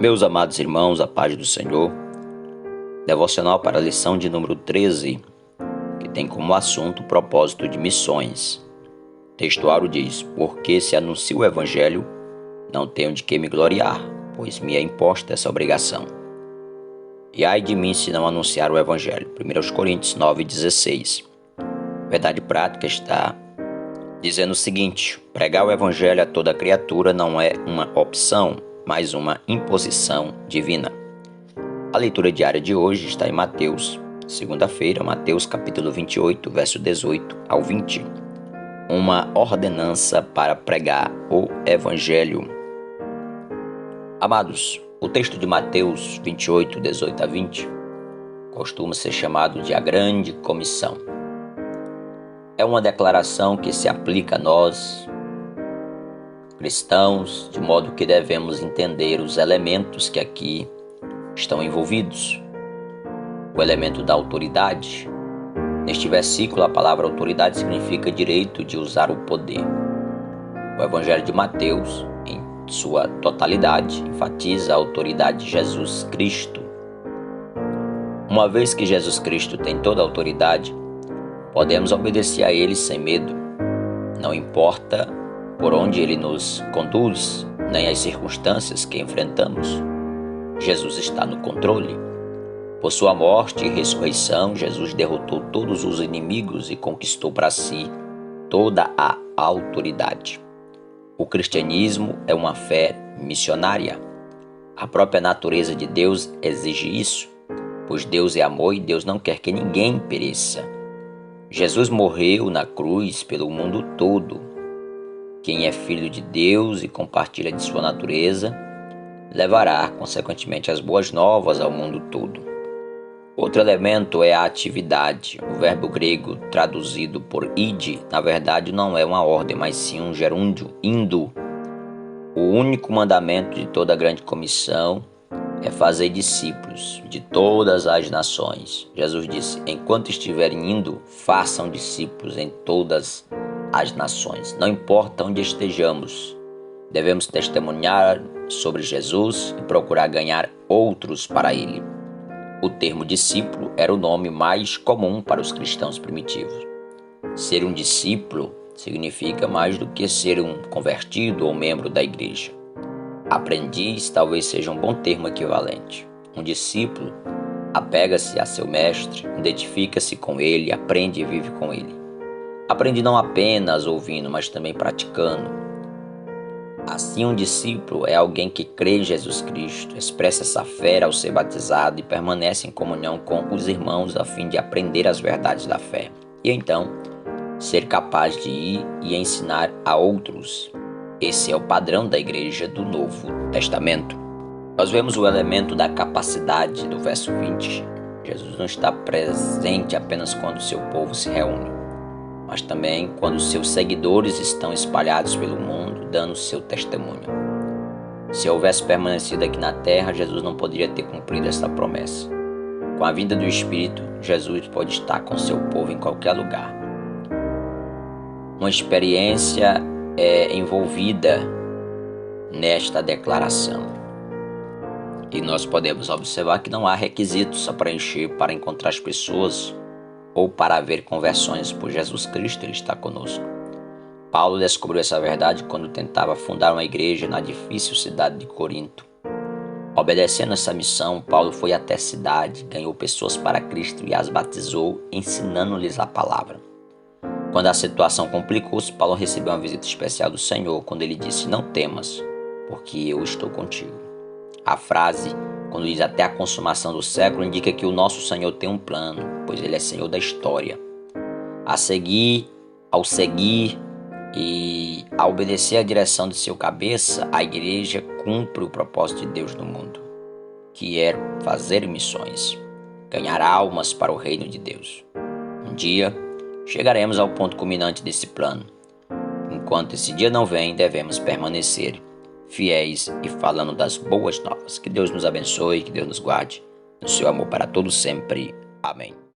Meus amados irmãos, a paz do Senhor, devocional para a lição de número 13, que tem como assunto o propósito de missões. O textuário diz: porque se anuncio o Evangelho, não tenho de que me gloriar, pois me é imposta essa obrigação. E ai de mim se não anunciar o Evangelho. 1 Coríntios 9,16. Verdade prática está dizendo o seguinte: pregar o Evangelho a toda criatura não é uma opção, mas uma imposição divina. A leitura diária de hoje está em Mateus, segunda-feira, Mateus capítulo 28, verso 18 ao 20. Uma ordenança para pregar o Evangelho. Amados, o texto de Mateus 28, 18 a 20 costuma ser chamado de a Grande Comissão. É uma declaração que se aplica a nós, cristãos, de modo que devemos entender os elementos que aqui estão envolvidos. O elemento da autoridade. Neste versículo, a palavra autoridade significa direito de usar o poder. O Evangelho de Mateus, em sua totalidade, enfatiza a autoridade de Jesus Cristo. Uma vez que Jesus Cristo tem toda a autoridade, podemos obedecer a Ele sem medo. Não importa por onde Ele nos conduz, nem as circunstâncias que enfrentamos. Jesus está no controle. Por sua morte e ressurreição, Jesus derrotou todos os inimigos e conquistou para si toda a autoridade. O cristianismo é uma fé missionária. A própria natureza de Deus exige isso, pois Deus é amor e Deus não quer que ninguém pereça. Jesus morreu na cruz pelo mundo todo. Quem é filho de Deus e compartilha de sua natureza, levará, consequentemente, as boas novas ao mundo todo. Outro elemento é a atividade. O verbo grego traduzido por ide, na verdade, não é uma ordem, mas sim um gerúndio, indo. O único mandamento de toda a grande comissão é fazer discípulos de todas as nações. Jesus disse: enquanto estiverem indo, façam discípulos em todas as nações. Não importa onde estejamos, devemos testemunhar sobre Jesus e procurar ganhar outros para Ele. O termo discípulo era o nome mais comum para os cristãos primitivos. Ser um discípulo significa mais do que ser um convertido ou membro da igreja. Aprendiz talvez seja um bom termo equivalente. Um discípulo apega-se a seu mestre, identifica-se com ele, aprende e vive com ele. Aprende não apenas ouvindo, mas também praticando. Assim, um discípulo é alguém que crê em Jesus Cristo, expressa essa fé ao ser batizado e permanece em comunhão com os irmãos a fim de aprender as verdades da fé. E então, ser capaz de ir e ensinar a outros. Esse é o padrão da igreja do Novo Testamento. Nós vemos o elemento da capacidade do verso 20. Jesus não está presente apenas quando seu povo se reúne, mas também quando seus seguidores estão espalhados pelo mundo, dando seu testemunho. Se houvesse permanecido aqui na terra, Jesus não poderia ter cumprido essa promessa. Com a vinda do Espírito, Jesus pode estar com seu povo em qualquer lugar. Uma experiência é envolvida nesta declaração. E nós podemos observar que não há requisitos a preencher para encontrar as pessoas ou para haver conversões por Jesus Cristo. Ele está conosco. Paulo descobriu essa verdade quando tentava fundar uma igreja na difícil cidade de Corinto. Obedecendo essa missão, Paulo foi até a cidade, ganhou pessoas para Cristo e as batizou, ensinando-lhes a palavra. Quando a situação complicou-se, Paulo recebeu uma visita especial do Senhor, quando ele disse: não temas, porque eu estou contigo. A frase, quando diz até a consumação do século, indica que o nosso Senhor tem um plano, pois Ele é Senhor da história. Ao seguir e a obedecer à direção de seu cabeça, a igreja cumpre o propósito de Deus no mundo, que é fazer missões, ganhar almas para o reino de Deus. Um dia, chegaremos ao ponto culminante desse plano. Enquanto esse dia não vem, devemos permanecer fiéis e falando das boas novas. Que Deus nos abençoe, que Deus nos guarde no seu amor para todos sempre. Amém.